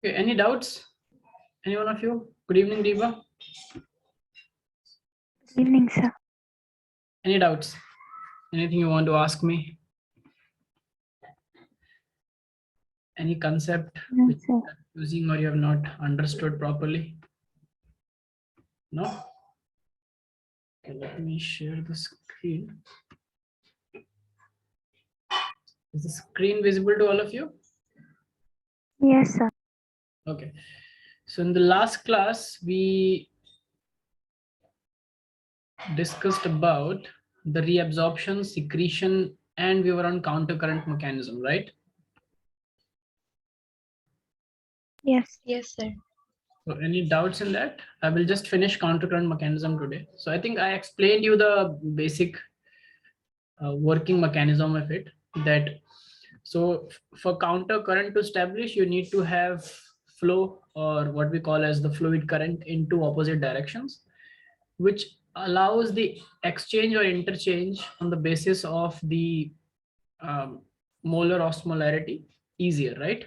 Okay, any doubts? Any one of you? Good evening, Reba. Good evening, sir. Any doubts? Anything you want to ask me? Any concept No, which sir. you are using or you have not understood properly? No? Okay, let me share the screen. Is the screen visible to all of you? Yes, sir. Okay. So in the last class, we discussed about the reabsorption, secretion, and we were on countercurrent mechanism, right? Yes. Yes, sir. So any doubts in that? I will just finish countercurrent mechanism today. So I think I explained you the basic working mechanism of it. That so for counter current to establish, you need to have flow, or what we call as the fluid current, in two opposite directions, which allows the exchange or interchange on the basis of the molar osmolarity easier, right?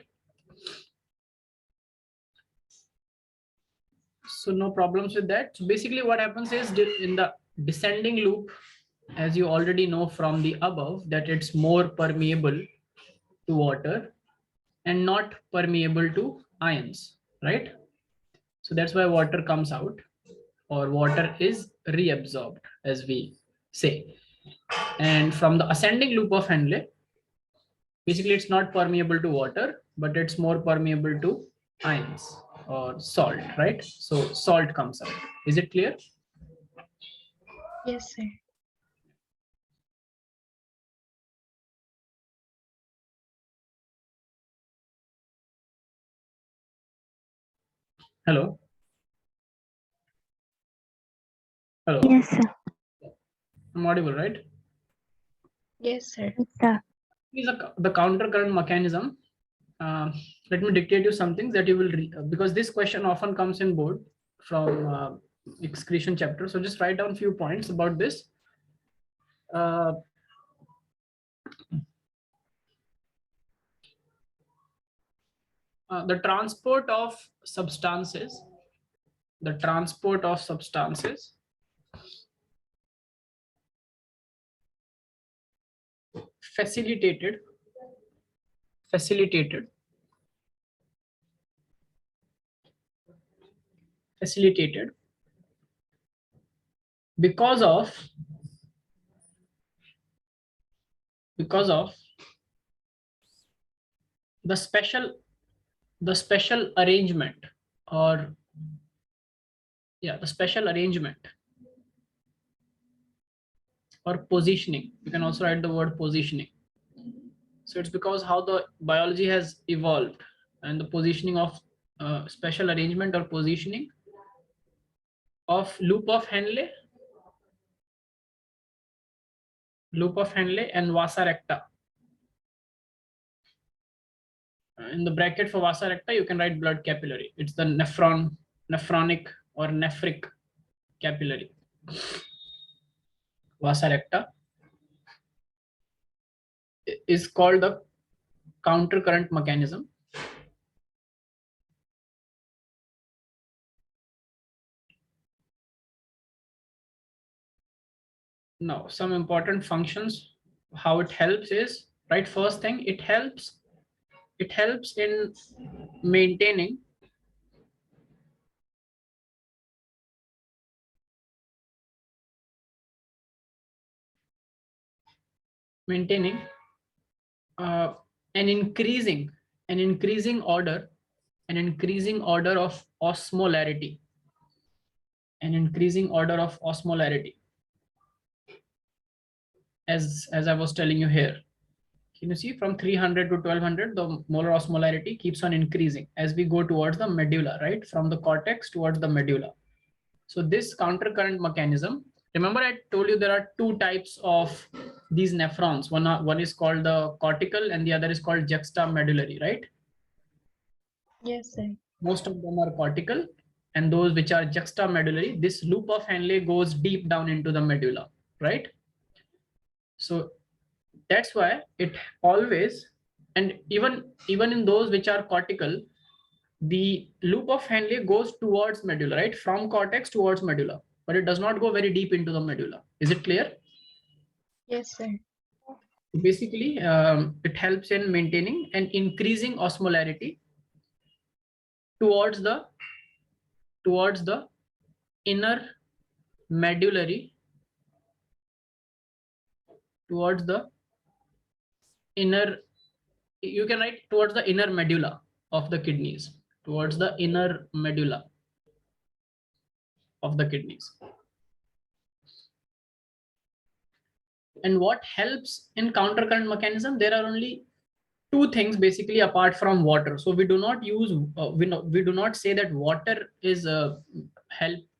So no problems with that. So basically what happens is in the descending loop, as you already know from the above, that it's more permeable to water and not permeable to ions, right? So that's why water comes out, or water is reabsorbed, as we say. And from the ascending loop of Henle, basically it's not permeable to water, but it's more permeable to ions or salt, right? So salt comes out. Is it clear? Yes, sir. Hello? Hello? Yes, sir. I'm audible, right? Yes, sir. Yes, sir. Is the counter current mechanism. Let me dictate you some things that you will read, because this question often comes in board from excretion chapter. So just write down few points about this. Uh, the transport of substances, the transport of substances facilitated facilitated facilitated because of the special arrangement, or yeah, the special arrangement or positioning. You can also write the word positioning. So it's because how the biology has evolved, and the positioning of special arrangement or positioning of loop of Henle and vasa recta. In the bracket for vasa recta, you can write blood capillary. It's the nephronic or nephric capillary. Vasa recta is called the counter current mechanism. Now, some important functions, how it helps is, right, first thing, it helps in maintaining uh, an increasing order of osmolarity, as I was telling you here. Can you see from 300 to 1200, the molar osmolarity keeps on increasing as we go towards the medulla, right? From the cortex towards the medulla. So this countercurrent mechanism, remember I told you there are two types of these nephrons. One is called the cortical and the other is called juxtamedullary, right? Yes, sir. Most of them are cortical, and those which are juxtamedullary, this loop of Henle goes deep down into the medulla, right? So that's why it always, and even in those which are cortical, the loop of Henle goes towards medulla, right? From cortex towards medulla, but it does not go very deep into the medulla. Is it clear? Yes, sir. Basically, it helps in maintaining and increasing osmolarity towards the inner medullary, towards the inner, you can write towards the inner medulla of the kidneys, towards the inner medulla of the kidneys. And what helps in countercurrent mechanism? There are only two things basically apart from water. So we do not use, we do not say that water is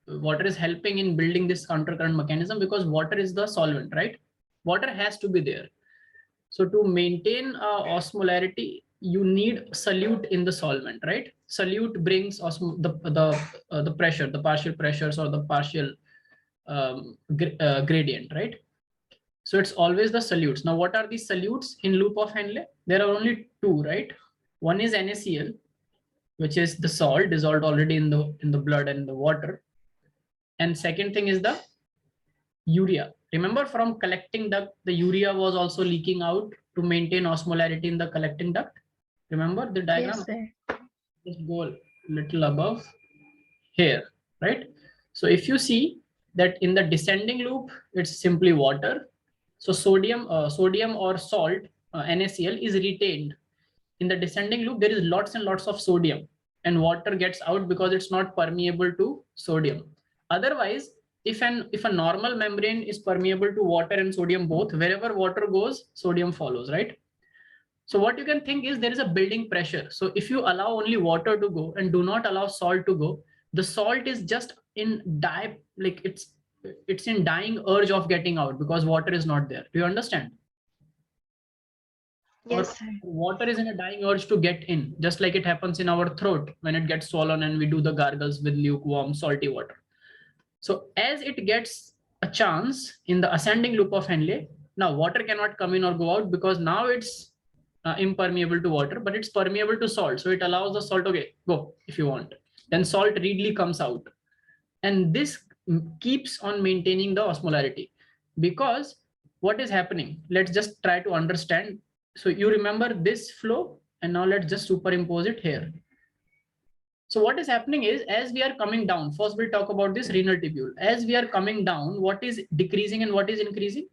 water is helping in building this countercurrent mechanism, because water is the solvent, right? Water has to be there. So to maintain osmolarity, you need solute in the solvent, right? Solute brings the pressure, the partial pressures or the partial gradient, right? So it's always the solutes. Now, what are these solutes in loop of Henle? There are only two, right? One is NaCl, which is the salt dissolved already in the blood and the water. And second thing is the urea. Remember, from collecting duct, the urea was also leaking out to maintain osmolarity in the collecting duct. Remember the diagram? Yes, sir. Just go a little above here, right? So if you see that in the descending loop, it's simply water. So sodium or salt, NaCl, is retained. In the descending loop, there is lots and lots of sodium, and water gets out because it's not permeable to sodium. Otherwise, if a normal membrane is permeable to water and sodium both, wherever water goes, sodium follows, right? So what you can think is there is a building pressure. So if you allow only water to go and do not allow salt to go, the salt is just in it's in dying urge of getting out because water is not there. Do you understand? Yes, sir. Water is in a dying urge to get in, just like it happens in our throat when it gets swollen and we do the gargles with lukewarm, salty water. So as it gets a chance in the ascending loop of Henle, now water cannot come in or go out because now it's impermeable to water, but it's permeable to salt. So it allows the salt, okay, go if you want. Then salt readily comes out. And this keeps on maintaining the osmolarity, because what is happening? Let's just try to understand. So you remember this flow, and now let's just superimpose it here. So what is happening is, as we are coming down, first we'll talk about this renal tubule. As we are coming down, what is decreasing and what is increasing?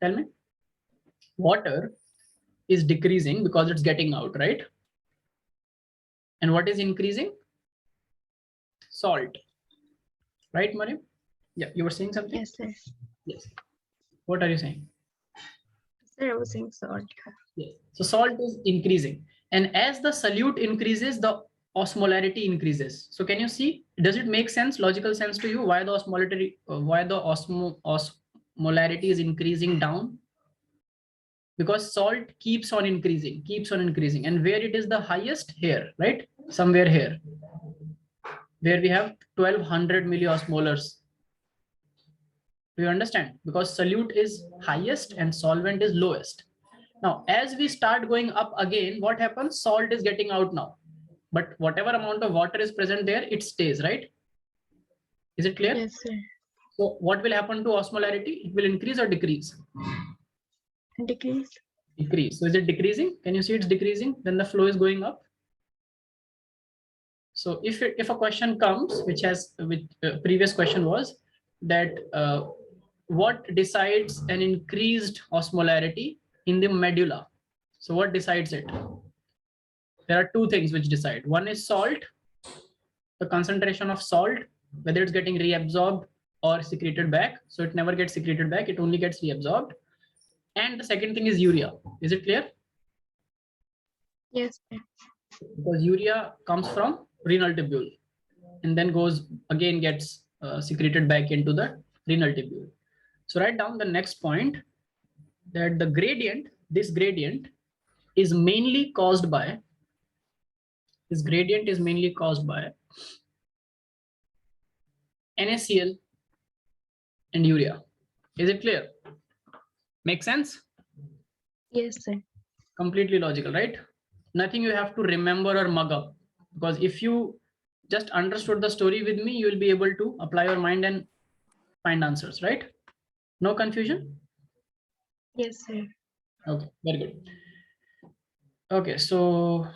Tell me. Water is decreasing because it's getting out, right? And what is increasing? Salt. Right, Mariam? Yeah, you were saying something? Yes, sir. Yes. What are you saying? Sir, I was saying salt. Yes. So salt is increasing. And as the solute increases, the osmolarity increases. So can you see, does it make sense, logical sense to you, why the osmolarity is increasing down? Because salt keeps on increasing. And where it is the highest? Here, right? Somewhere here, where we have 1200 milliosmolars. Do you understand? Because solute is highest and solvent is lowest. Now, as we start going up again, what happens? Salt is getting out now. But whatever amount of water is present there, it stays, right? Is it clear? Yes, sir. So what will happen to osmolarity? It will increase or decrease? Decrease. Decrease. So is it decreasing? Can you see it's decreasing? Then the flow is going up. So if a question comes, which previous question was that what decides an increased osmolarity in the medulla? So what decides it? There are two things which decide. One is salt, the concentration of salt, whether it's getting reabsorbed or secreted back. So it never gets secreted back, it only gets reabsorbed. And the second thing is urea. Is it clear? Yes, sir. Because urea comes from renal tubule and then gets secreted back into the renal tubule. So write down the next point, that this gradient is mainly caused by NaCl and urea. Is it clear? Make sense? Yes, sir. Completely logical, right? Nothing you have to remember or mug up. Because if you just understood the story with me, you will be able to apply your mind and find answers, right? No confusion? Yes, sir. Okay, very good. Okay, so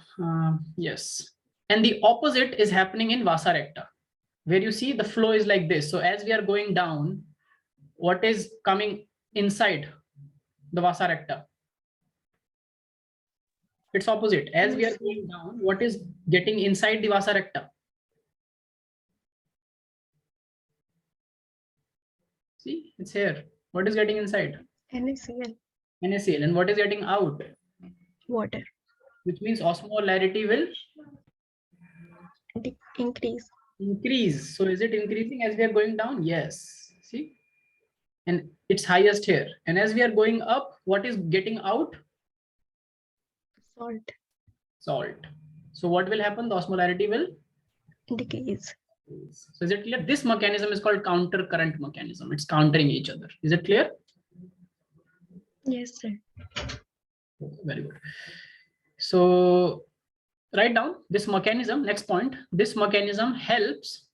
yes. And the opposite is happening in Vasa recta, where you see the flow is like this. So as we are going down, what is coming inside the Vasa recta? It's opposite. As we are Yes. going down, what is getting inside the Vasa recta? See, it's here. What is getting inside? NaCl. NaCl. And what is getting out? Water. Which means osmolarity will Increase. increase. So is it increasing as we are going down? Yes. See? And it's highest here. And as we are going up, what is getting out? Salt. Salt. So what will happen? The osmolarity will Decrease. So is it clear? This mechanism is called counter current mechanism. It's countering each other. Is it clear? Yes, sir. Very good. So write down this mechanism. Next point. This mechanism helps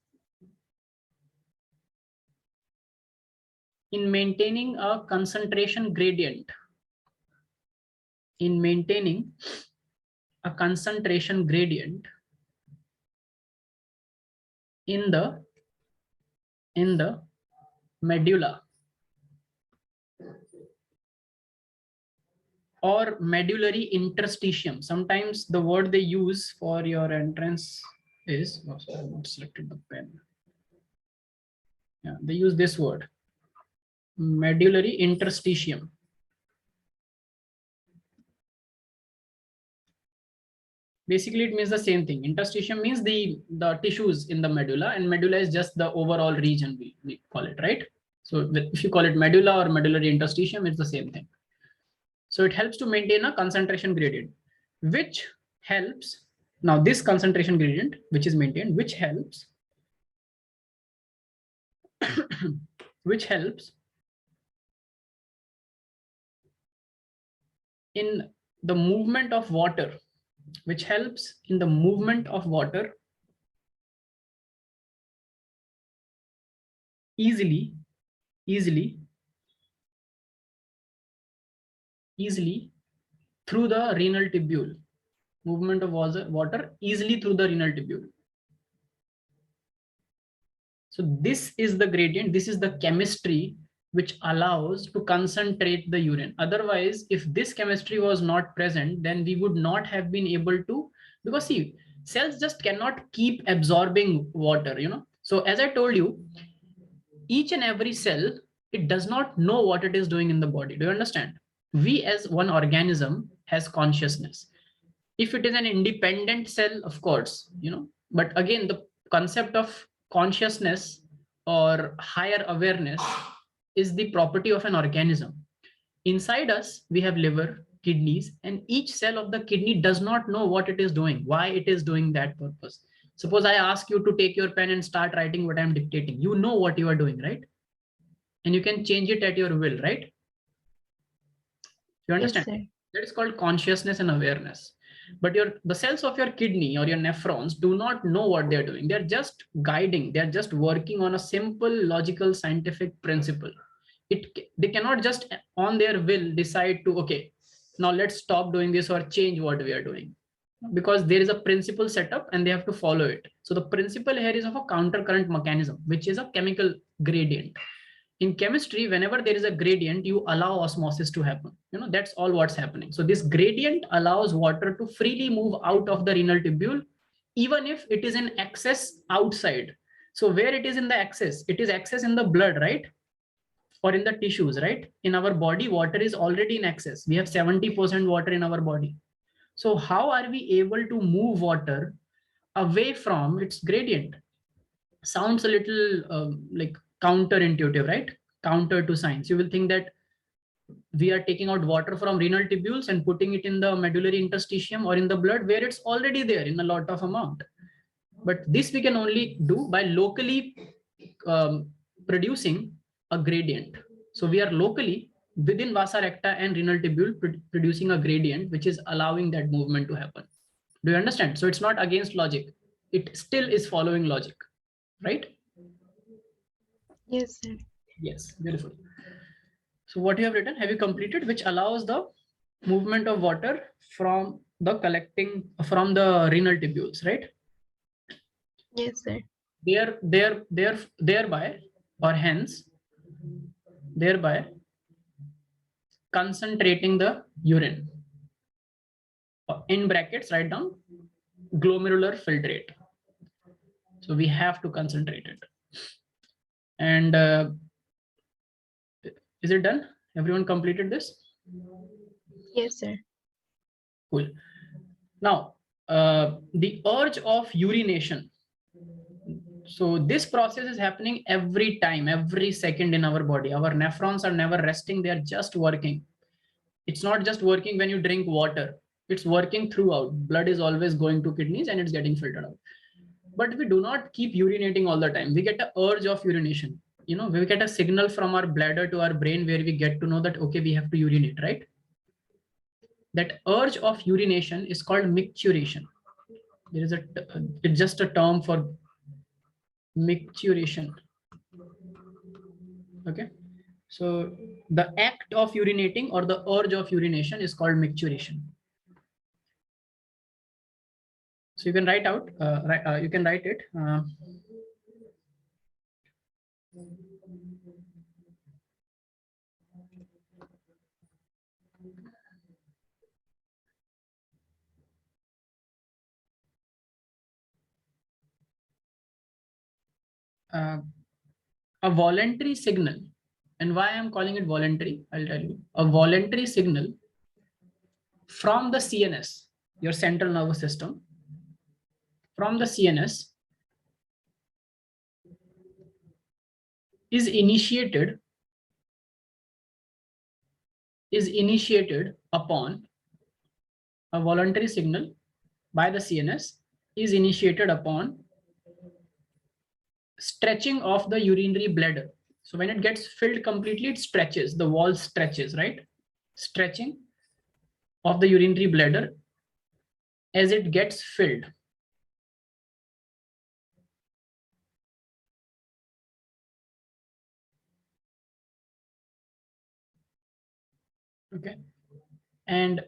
in maintaining a concentration gradient. In maintaining a concentration gradient in the medulla or medullary interstitium. Sometimes the word they use for your entrance is, oh, sorry, I've not selected the pen. Yeah, they use this word, medullary interstitium. Basically, it means the same thing. Interstitium means the tissues in the medulla, and medulla is just the overall region we call it, right? So if you call it medulla or medullary interstitium, it's the same thing. So it helps to maintain a concentration gradient, which helps. Now this concentration gradient, which is maintained, which helps, which helps in the movement of water, which helps in the movement of water easily through the renal tubule. Movement of water easily through the renal tubule. So this is the gradient, this is the chemistry which allows to concentrate the urine. Otherwise, if this chemistry was not present, then we would not have been able to, because see, cells just cannot keep absorbing water, you know. So as I told you, each and every cell, it does not know what it is doing in the body. Do you understand? We as one organism has consciousness. If it is an independent cell, of course, you know, but again, the concept of consciousness or higher awareness is the property of an organism. Inside us, we have liver, kidneys, and each cell of the kidney does not know what it is doing, why it is doing that purpose. Suppose I ask you to take your pen and start writing what I'm dictating. You know what you are doing, right? And you can change it at your will, right? You understand? Yes, sir. That is called consciousness and awareness. But the cells of your kidney or your nephrons do not know what they're doing. They're just guiding. They're just working on a simple logical scientific principle. They cannot just on their will decide to, okay, now let's stop doing this or change what we are doing, because there is a principle set up and they have to follow it. So the principle here is of a counter current mechanism, which is a chemical gradient. In chemistry, whenever there is a gradient, you allow osmosis to happen. You know, that's all what's happening. So this gradient allows water to freely move out of the renal tubule, even if it is in excess outside. So where it is in the excess, it is excess in the blood, right? Or in the tissues, right? In our body, water is already in excess. We have 70% water in our body. So how are we able to move water away from its gradient? Sounds a little like counterintuitive, right? Counter to science. You will think that we are taking out water from renal tubules and putting it in the medullary interstitium or in the blood where it's already there in a lot of amount. But this we can only do by locally producing a gradient. So we are locally within vasa recta and renal tubule producing a gradient which is allowing that movement to happen. Do you understand? So it's not against logic. it still is following logic, right? Yes, sir. Yes, beautiful. So what you have written, have you completed, which allows the movement of water from the renal tubules, right? Yes, sir. Thereby or hence, thereby concentrating the urine. In brackets, write down glomerular filtrate. So we have to concentrate it. And is it done? Everyone completed this? Yes, sir. Cool. Now, the urge of urination. So this process is happening every time, every second in our body. Our nephrons are never resting. They are just working. It's not just working when you drink water. It's working throughout. Blood is always going to kidneys and it's getting filtered out. But we do not keep urinating all the time. We get an urge of urination. You know, we get a signal from our bladder to our brain where we get to know that, okay, we have to urinate, right? That urge of urination is called micturition. There is it's just a term for micturition. Okay. So the act of urinating or the urge of urination is called micturition. So you can write out, you can write it. A voluntary signal, and why I'm calling it voluntary, I'll tell you. A voluntary signal from the CNS, your central nervous system, from the CNS is initiated upon a voluntary signal by the CNS is initiated upon stretching of the urinary bladder. So when it gets filled completely, it stretches, the wall stretches, right? Stretching of the urinary bladder as it gets filled. Okay. And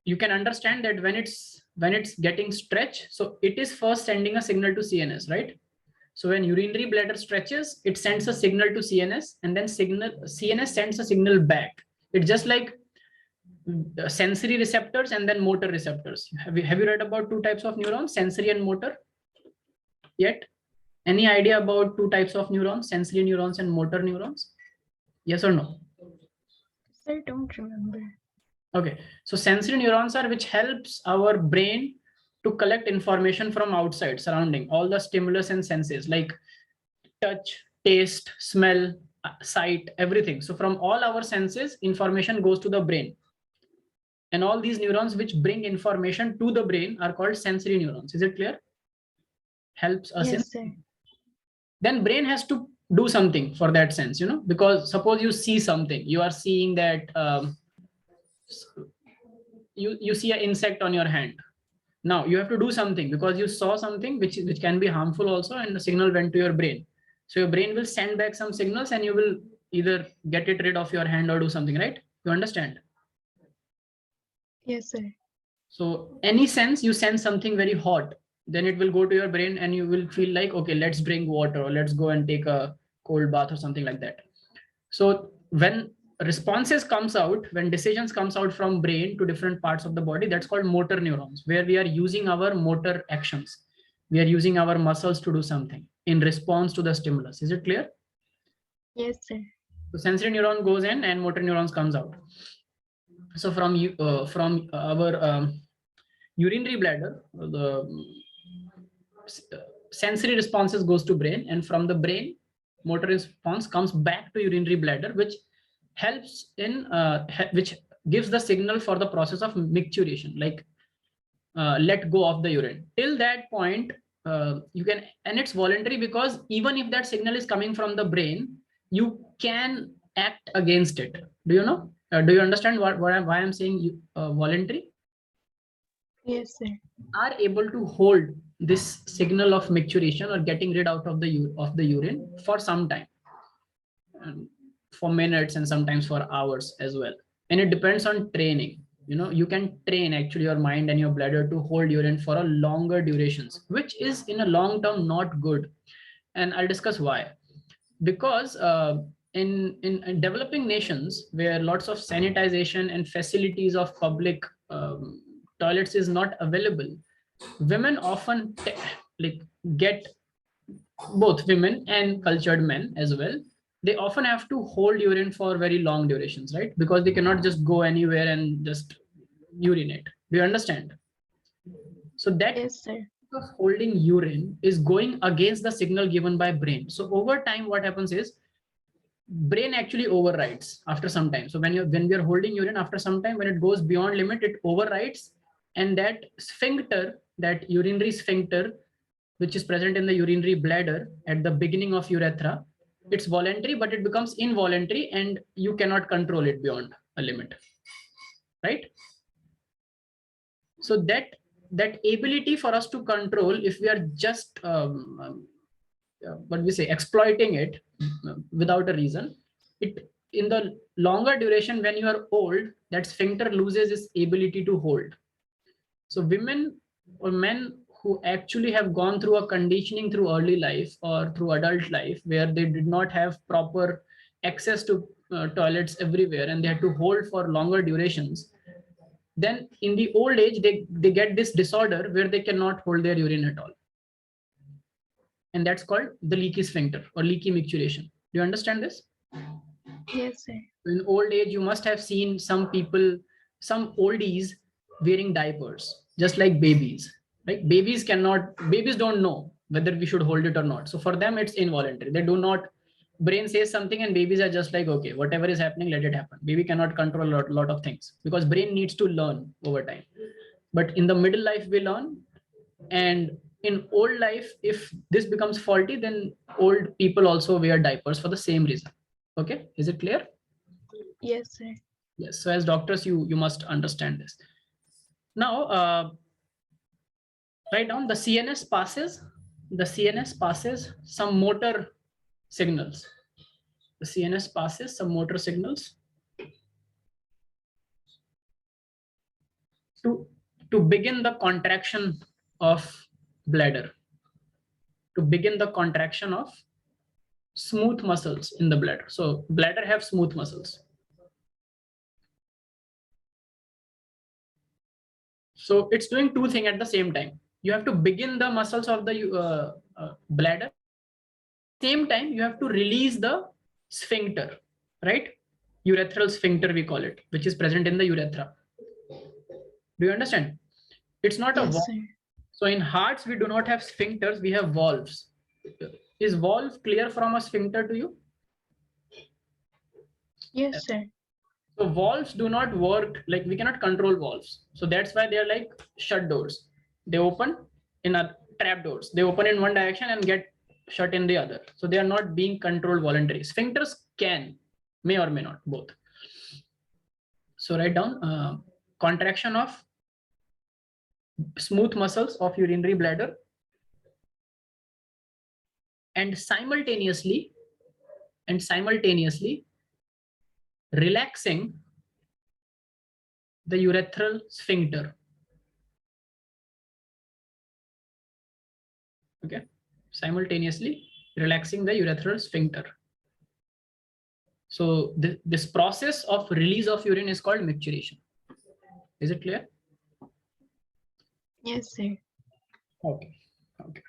you can understand that when it's getting stretched, so it is first sending a signal to CNS, right? So when urinary bladder stretches, it sends a signal to CNS, and then CNS sends a signal back. It's just like sensory receptors and then motor receptors. Have you read about two types of neurons, sensory and motor? Yet? Any idea about two types of neurons, sensory neurons and motor neurons? Yes or no? I don't remember. Okay, so sensory neurons are which helps our brain to collect information from outside, surrounding, all the stimulus and senses like touch, taste, smell, sight, everything. So from all our senses, information goes to the brain. And all these neurons which bring information to the brain are called sensory neurons. Is it clear? Helps us in. Yes, sir. Then brain has to do something for that sense, you know, because suppose you see something, you are seeing that you see an insect on your hand. Now you have to do something because you saw something which can be harmful also, and the signal went to your brain. So your brain will send back some signals and you will either get it rid of your hand or do something, right? You understand? Yes, sir. So any sense you sense something very hot, then it will go to your brain and you will feel like, okay, let's drink water or let's go and take a cold bath or something like that. So when responses comes out, when decisions comes out from brain to different parts of the body, that's called motor neurons, where we are using our motor actions. We are using our muscles to do something in response to the stimulus. Is it clear? Yes, sir. So sensory neuron goes in and motor neurons comes out. So from our urinary bladder, the sensory responses goes to brain, and from the brain, motor response comes back to urinary bladder, which helps in which gives the signal for the process of micturition, like let go of the urine. Till that point, you can, and it's voluntary because even if that signal is coming from the brain, you can act against it. Do you know? Do you understand why I'm saying voluntary? Yes, sir. are able to hold this signal of micturition or getting rid out of the urine for some time, for minutes and sometimes for hours as well. And it depends on training. You can train actually your mind and your bladder to hold urine for a longer durations, which is in a long term not good. And I'll discuss why. Because in developing nations where lots of sanitization and facilities of public toilets is not available, women often like get, both women and cultured men as well, they often have to hold urine for very long durations, right? Because they cannot just go anywhere and just urinate. Do you understand? So that Yes, sir. of holding urine is going against the signal given by brain. So over time what happens is brain actually overrides after some time. So when we are holding urine, after some time when it goes beyond limit, it overrides, and that sphincter, that urinary sphincter which is present in the urinary bladder at the beginning of urethra, it's voluntary but it becomes involuntary and you cannot control it beyond a limit, right? So that ability for us to control, if we are just what we say, exploiting it without a reason, it, in the longer duration when you are old, that sphincter loses its ability to hold. So women or men who actually have gone through a conditioning through early life or through adult life where they did not have proper access to toilets everywhere and they had to hold for longer durations, then in the old age they get this disorder where they cannot hold their urine at all, and that's called the leaky sphincter or leaky micturition. Do you understand this? Yes, sir. In old age you must have seen some people, some oldies wearing diapers just like babies. Like babies don't know whether we should hold it or not, so for them it's involuntary. They do not, brain says something and babies are just like, okay, whatever is happening, let it happen. Baby cannot control a lot of things because brain needs to learn over time. But in the middle life we learn, and in old life if this becomes faulty, then old people also wear diapers for the same reason. Okay, is it clear? Yes, sir. Yes, so as doctors you must understand this. Now write down the CNS passes some motor signals. The CNS passes some motor signals to begin the contraction of bladder, to begin the contraction of smooth muscles in the bladder. So bladder have smooth muscles. So it's doing two things at the same time. You have to begin the muscles of the bladder. Same time, you have to release the sphincter, right? Urethral sphincter, we call it, which is present in the urethra. Do you understand? It's not a Yes, valve. sir. So in hearts, we do not have sphincters, we have valves. Is valve clear from a sphincter to you? Yes, sir. So valves do not work, like we cannot control valves. So that's why they're like shut doors. They open in a trap doors. They open in one direction and get shut in the other. So they are not being controlled voluntarily. Sphincters can, may or may not, both. So write down contraction of smooth muscles of urinary bladder, and simultaneously relaxing the urethral sphincter. Okay, simultaneously relaxing the urethral sphincter. So this process of release of urine is called micturition. Is it clear? Yes, sir. Okay. Okay.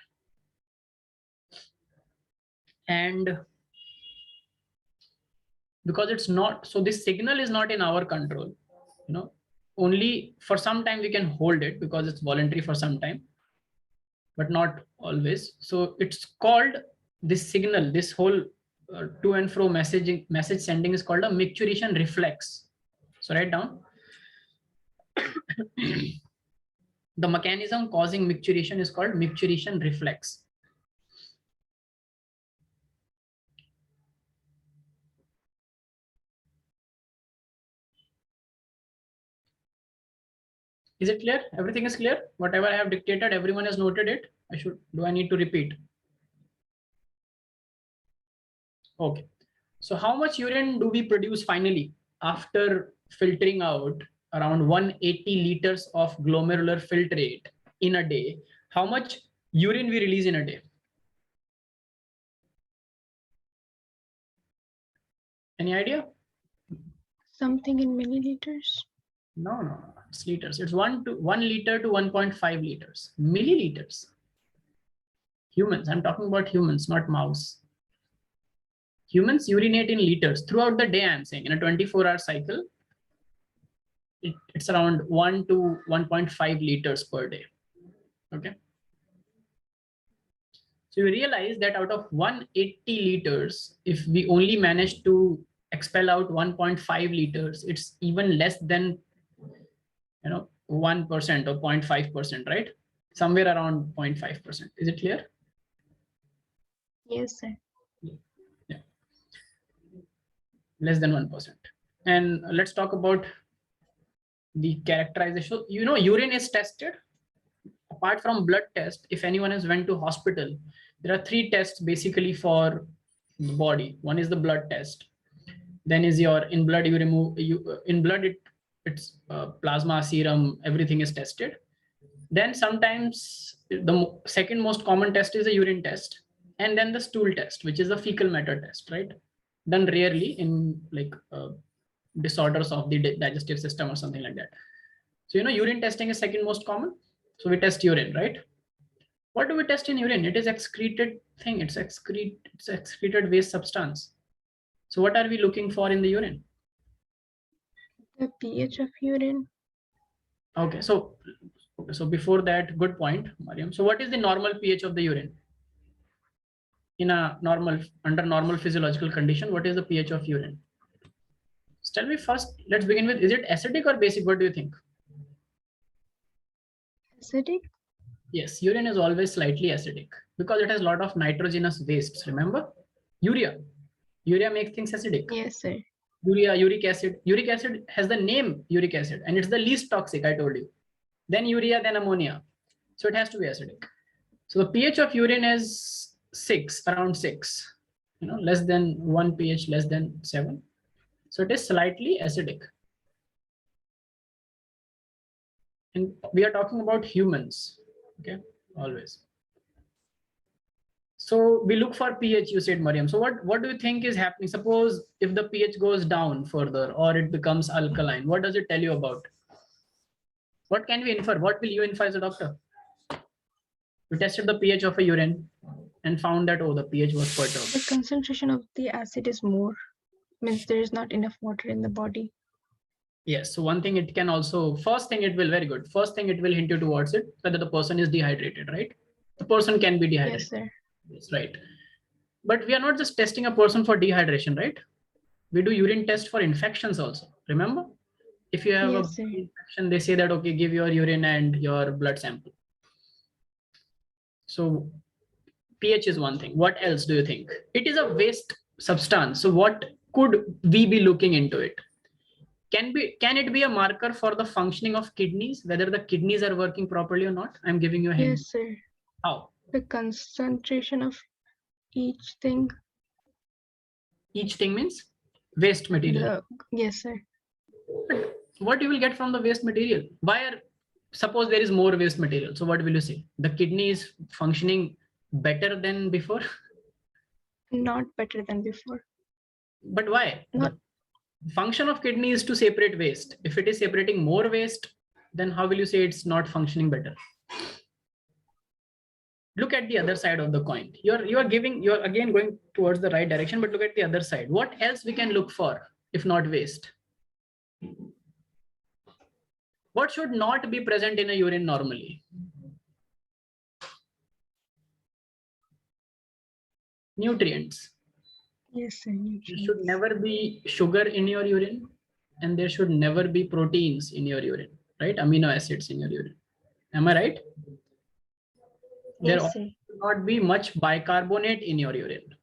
And because it's not, so this signal is not in our control, only for some time we can hold it because it's voluntary for some time, but not always. So it's called, this signal, this whole to and fro message sending is called a micturition reflex. So write down the mechanism causing micturition is called micturition reflex. Is it clear? Everything is clear? Whatever I have dictated, everyone has noted it. Do I need to repeat? Okay. So how much urine do we produce finally after filtering out around 180 liters of glomerular filtrate in a day? How much urine we release in a day? Any idea? Something in milliliters. No. It's liters. It's 1 liter to 1.5 liters. Milliliters. Humans. I'm talking about humans, not mouse. Humans urinate in liters throughout the day. I'm saying in a 24-hour cycle, it's around 1 to 1.5 liters per day. Okay. So you realize that out of 180 liters, if we only manage to expel out 1.5 liters, it's even less than 1% or 0.5%, right? Somewhere around 0.5%. Is it clear? Yes, sir. Yeah. Less than 1%. And let's talk about the characterization. Urine is tested. Apart from blood test, if anyone has went to hospital, there are 3 tests basically for the body. One is the blood test. Then is your in blood, you remove in blood, it's plasma, serum, everything is tested. Then sometimes the second most common test is a urine test, and then the stool test, which is a fecal matter test, right? Done rarely in like disorders of the digestive system or something like that. So urine testing is second most common. So we test urine, right? What do we test in urine? It is excreted thing. It's excreted waste substance. So what are we looking for in the urine? The pH of urine. Okay, so before that, good point, Mariam. So what is the normal pH of the urine? In a under normal physiological condition, what is the pH of urine? So tell me first, let's begin with, is it acidic or basic? What do you think? Acidic. Yes, urine is always slightly acidic because it has a lot of nitrogenous wastes. Remember? Urea makes things acidic. Yes, sir. Uric acid. Uric acid has the name uric acid, and it's the least toxic, I told you. Then urea, then ammonia. So it has to be acidic. So the pH of urine is 6, around 6, less than 1 pH, less than 7. So it is slightly acidic. And we are talking about humans, okay, always. So we look for pH, you said, Mariam. So what do you think is happening? Suppose if the pH goes down further or it becomes alkaline, what does it tell you about? What can we infer? What will you infer as a doctor? We tested the pH of a urine and found that, oh, the pH was perturbed. The concentration of the acid is more, means there is not enough water in the body. Yes. So one thing it can also, first thing it will hint you towards it, whether the person is dehydrated, right? The person can be dehydrated. Yes, sir. Yes, right. But we are not just testing a person for dehydration, right? We do urine test for infections also. Remember? If you have Yes, an sir. infection, they say that, okay, give your urine and your blood sample. So pH is one thing. What else do you think? It is a waste substance. So what could we be looking into it? Can it be a marker for the functioning of kidneys, whether the kidneys are working properly or not? I'm giving you a hint. Yes, sir. How? The concentration of each thing. Each thing means waste material. Yes, sir. What you will get from the waste material? Suppose there is more waste material. So what will you say? The kidney is functioning better than before? Not better than before. But why? Not. The function of kidney is to separate waste. If it is separating more waste, then how will you say it's not functioning better? Look at the other side of the coin. You're again going towards the right direction, but look at the other side. What else we can look for if not waste? What should not be present in a urine normally? Nutrients. Yes, sir. There should never be sugar in your urine, and there should never be proteins in your urine, right? Amino acids in your urine. Am I right? There Yes, sir. should not be much bicarbonate in your urine.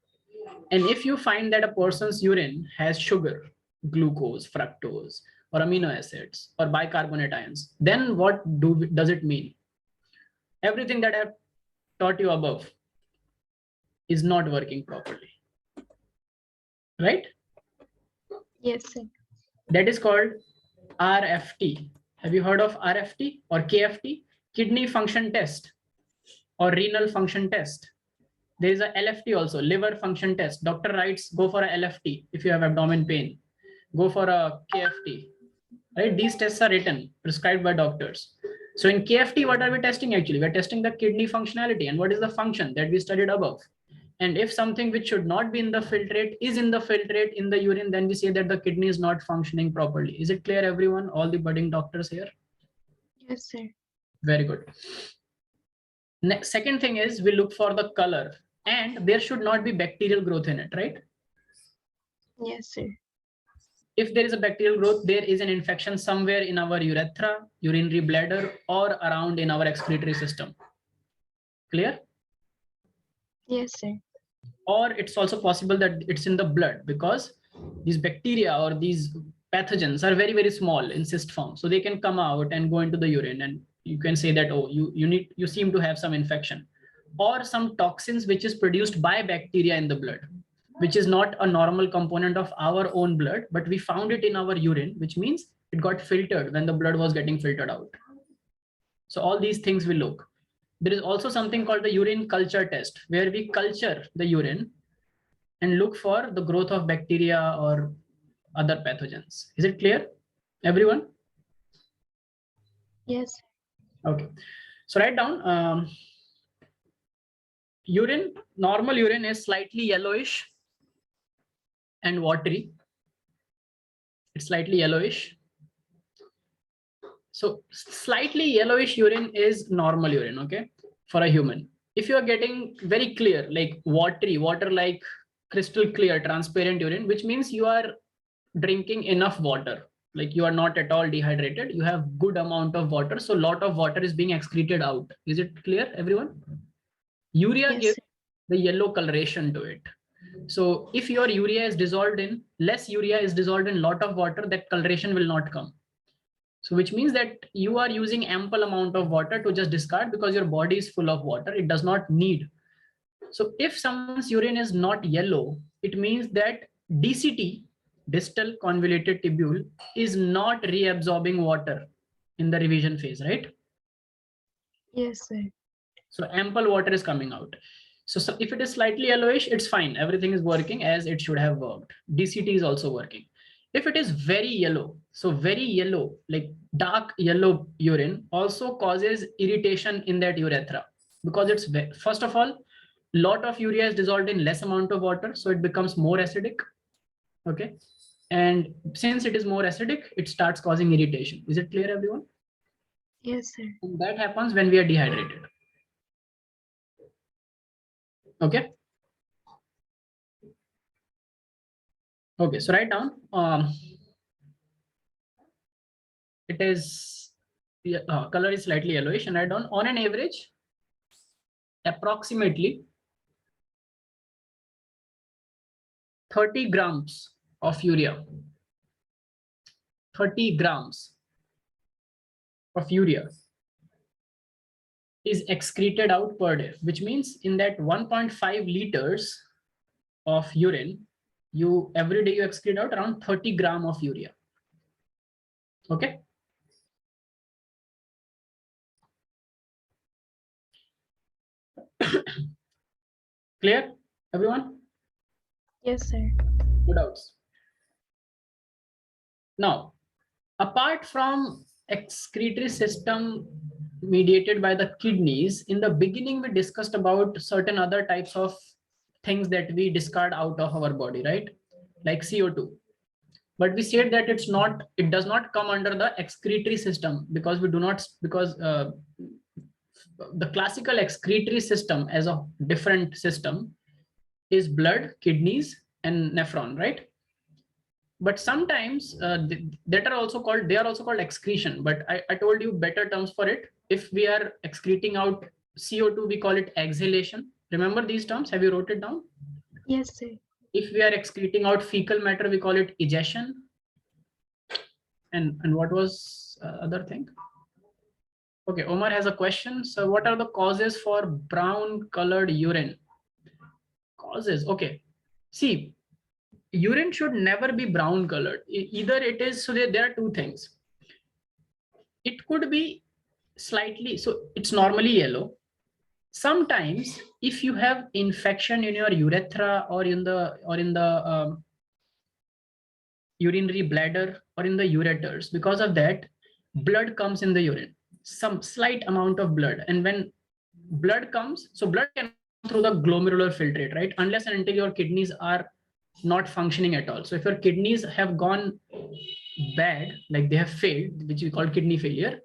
And if you find that a person's urine has sugar, glucose, fructose, or amino acids or bicarbonate ions, then what does it mean? Everything that I've taught you above is not working properly, right? Yes, sir. That is called RFT. Have you heard of RFT or KFT? Kidney function test or renal function test. There is a LFT also, liver function test. Doctor writes, go for a LFT if you have abdomen pain. Go for a KFT. Right? These tests are written, prescribed by doctors. So in KFT, what are we testing actually? We're testing the kidney functionality. And what is the function that we studied above? And if something which should not be in the filtrate is in the filtrate in the urine, then we say that the kidney is not functioning properly. Is it clear, everyone? All the budding doctors here? Yes, sir. Very good. Next, second thing is we look for the color, and there should not be bacterial growth in it, right? Yes, sir. If there is a bacterial growth, there is an infection somewhere in our urethra, urinary bladder, or around in our excretory system. Clear? Yes, sir. Or it's also possible that it's in the blood, because these bacteria or these pathogens are very, very small in cyst form. So they can come out and go into the urine, and you can say that, oh, you seem to have some infection, or some toxins which is produced by bacteria in the blood, which is not a normal component of our own blood, but we found it in our urine, which means it got filtered when the blood was getting filtered out. So all these things we look. There is also something called the urine culture test, where we culture the urine and look for the growth of bacteria or other pathogens. Is it clear, everyone? Yes. Okay. So write down urine. Normal urine is slightly yellowish and watery. It's slightly yellowish. So slightly yellowish urine is normal urine, okay, for a human. If you are getting very clear, like watery, water like crystal clear, transparent urine, which means you are drinking enough water, like you are not at all dehydrated, you have good amount of water, so a lot of water is being excreted out. Is it clear, everyone? Urea Yes, gives sir. the yellow coloration to it. So if your urea is dissolved in, less urea is dissolved in lot of water, that coloration will not come. So which means that you are using ample amount of water to just discard, because your body is full of water. It does not need. So if someone's urine is not yellow, it means that DCT, distal convoluted tubule, is not reabsorbing water in the revision phase, right? Yes, sir. So ample water is coming out. So if it is slightly yellowish, it's fine. Everything is working as it should have worked. DCT is also working. If it is very yellow, so very yellow, like dark yellow urine also causes irritation in that urethra, because it's, first of all, lot of urea is dissolved in less amount of water, so it becomes more acidic. Okay. And since it is more acidic, it starts causing irritation. Is it clear, everyone? Yes, sir. And that happens when we are dehydrated. Okay. Okay, so write down, it is, color is slightly yellowish, and write down, on an average, approximately 30 grams of urea, 30 grams of urea is excreted out per day, which means in that 1.5 liters of urine, every day you excrete out around 30 grams of urea. Okay. Clear, everyone? Yes, sir. No doubts. Now, apart from excretory system mediated by the kidneys, in the beginning we discussed about certain other types of things that we discard out of our body, right? Like CO2. But we said that it does not come under the excretory system, because the classical excretory system as a different system is blood, kidneys, and nephron, right? But sometimes they are also called excretion. But I told you better terms for it. If we are excreting out CO2, we call it exhalation. Remember these terms? Have you wrote it down? Yes, sir. If we are excreting out fecal matter, we call it egestion. And what was other thing? Okay, Omar has a question. So what are the causes for brown colored urine? Causes, okay. See, urine should never be brown colored. Either it is, so there are two things. It could be slightly, so it's normally yellow. Sometimes if you have infection in your urethra or in the urinary bladder or in the ureters, because of that, blood comes in the urine, some slight amount of blood. And when blood comes, so blood can come through the glomerular filtrate, right? Unless and until your kidneys are not functioning at all. So if your kidneys have gone bad, like they have failed, which we call kidney failure,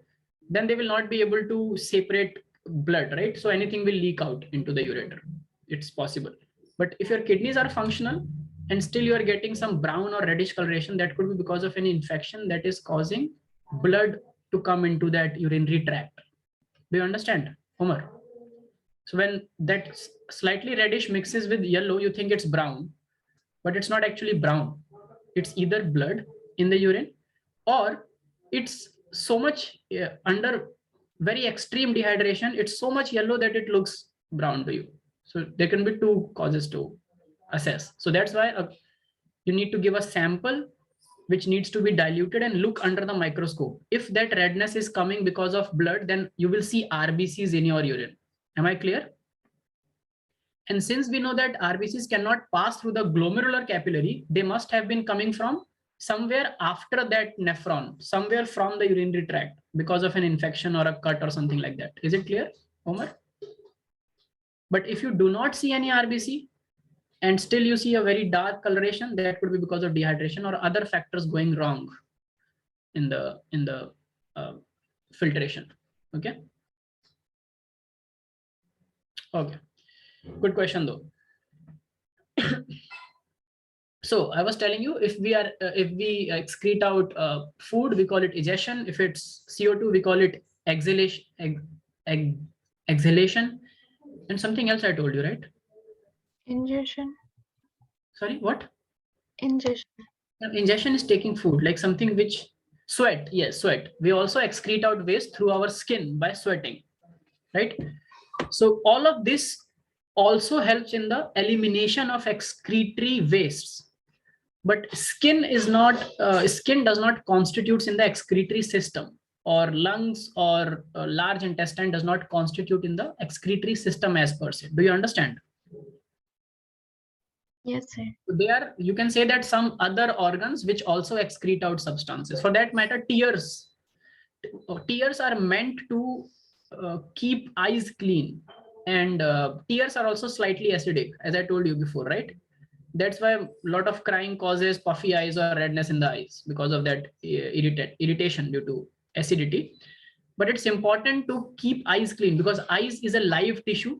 then they will not be able to separate blood, right? So anything will leak out into the ureter. It's possible. But if your kidneys are functional and still you are getting some brown or reddish coloration, that could be because of any infection that is causing blood to come into that urinary tract. Do you understand, Omar? So when that slightly reddish mixes with yellow, you think it's brown, but it's not actually brown. It's either blood in the urine or it's so much under very extreme dehydration. It's so much yellow that it looks brown to you. So there can be two causes to assess. So that's why you need to give a sample which needs to be diluted and look under the microscope. If that redness is coming because of blood, then you will see RBCs in your urine. Am I clear? And since we know that RBCs cannot pass through the glomerular capillary, they must have been coming from somewhere after that nephron, somewhere from the urinary tract because of an infection or a cut or something like that. Is it clear, Omar? But if you do not see any RBC and still you see a very dark coloration, that could be because of dehydration or other factors going wrong in the filtration. Okay. Okay. Good question though. So I was telling you, if we excrete out food, we call it egestion. If it's CO2, we call it exhalation. Exhalation, and something else I told you, right? Ingestion. Sorry, what? Ingestion. Ingestion is taking food, like something which sweat. Yes, sweat. We also excrete out waste through our skin by sweating, right? So all of this also helps in the elimination of excretory wastes. But skin does not constitute in the excretory system, or lungs or large intestine does not constitute in the excretory system as per se. Do you understand? Yes, sir. They are, you can say that some other organs which also excrete out substances. For that matter, tears are meant to keep eyes clean, and tears are also slightly acidic, as I told you before, right? That's why a lot of crying causes puffy eyes or redness in the eyes, because of that irritation due to acidity. But it's important to keep eyes clean, because eyes is a live tissue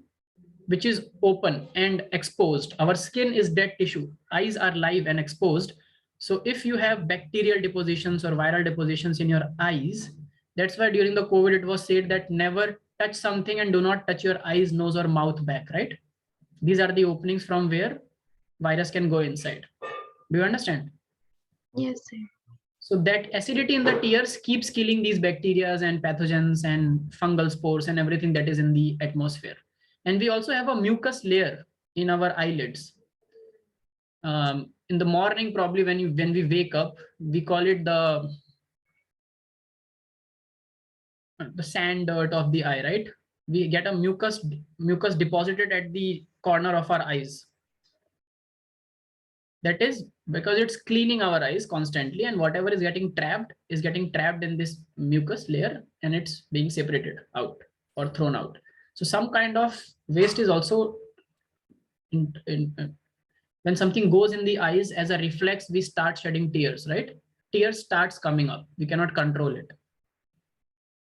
which is open and exposed. Our skin is dead tissue. Eyes are live and exposed. So if you have bacterial depositions or viral depositions in your eyes, that's why during the COVID it was said that never touch something and do not touch your eyes, nose or mouth back, right? These are the openings from where virus can go inside. Do you understand? Yes, sir. So that acidity in the tears keeps killing these bacteria and pathogens and fungal spores and everything that is in the atmosphere. And we also have a mucus layer in our eyelids. In the morning, probably when we wake up, we call it the sand dirt of the eye, right? We get a mucus deposited at the corner of our eyes. That is because it's cleaning our eyes constantly, and whatever is getting trapped in this mucus layer, and it's being separated out or thrown out. So some kind of waste is also when something goes in the eyes, as a reflex, we start shedding tears, right? Tears starts coming up. We cannot control it.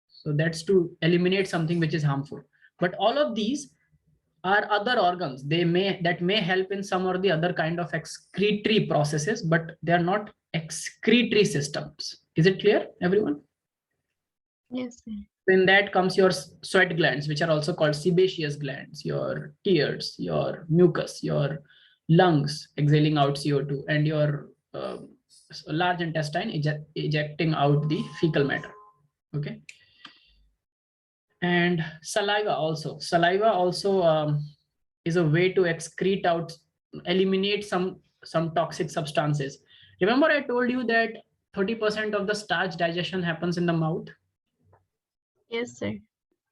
So that's to eliminate something which is harmful. But all of these are other organs. That may help in some or the other kind of excretory processes, but they are not excretory systems. Is it clear, everyone? Yes, sir. In that comes your sweat glands, which are also called sebaceous glands, your tears, your mucus, your lungs exhaling out CO2, and your large intestine ejecting out the fecal matter. Okay. And saliva also is a way to excrete out, eliminate some toxic substances. Remember I told you that 30% of the starch digestion happens in the mouth, Yes, sir.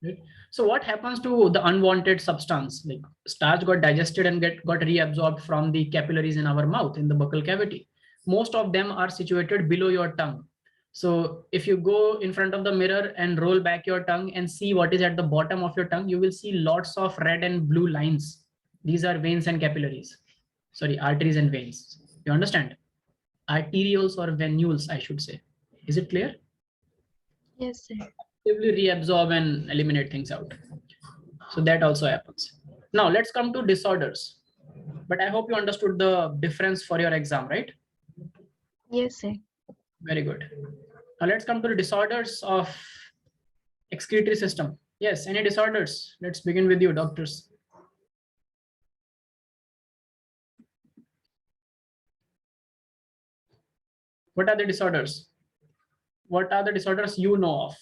right? So what happens to the unwanted substance, like starch got digested and got reabsorbed from the capillaries in our mouth, in the buccal cavity. Most of them are situated below your tongue. So if you go in front of the mirror and roll back your tongue and see what is at the bottom of your tongue, you will see lots of red and blue lines. These are veins and capillaries. Sorry, arteries and veins. You understand? Arterioles or venules, I should say. Is it clear? Yes, sir. Actively reabsorb and eliminate things out. So that also happens. Now let's come to disorders. But I hope you understood the difference for your exam, right? Yes, sir. Very good. Now let's come to the disorders of excretory system. Yes, any disorders? Let's begin with you, doctors. What are the disorders? What are the disorders you know of?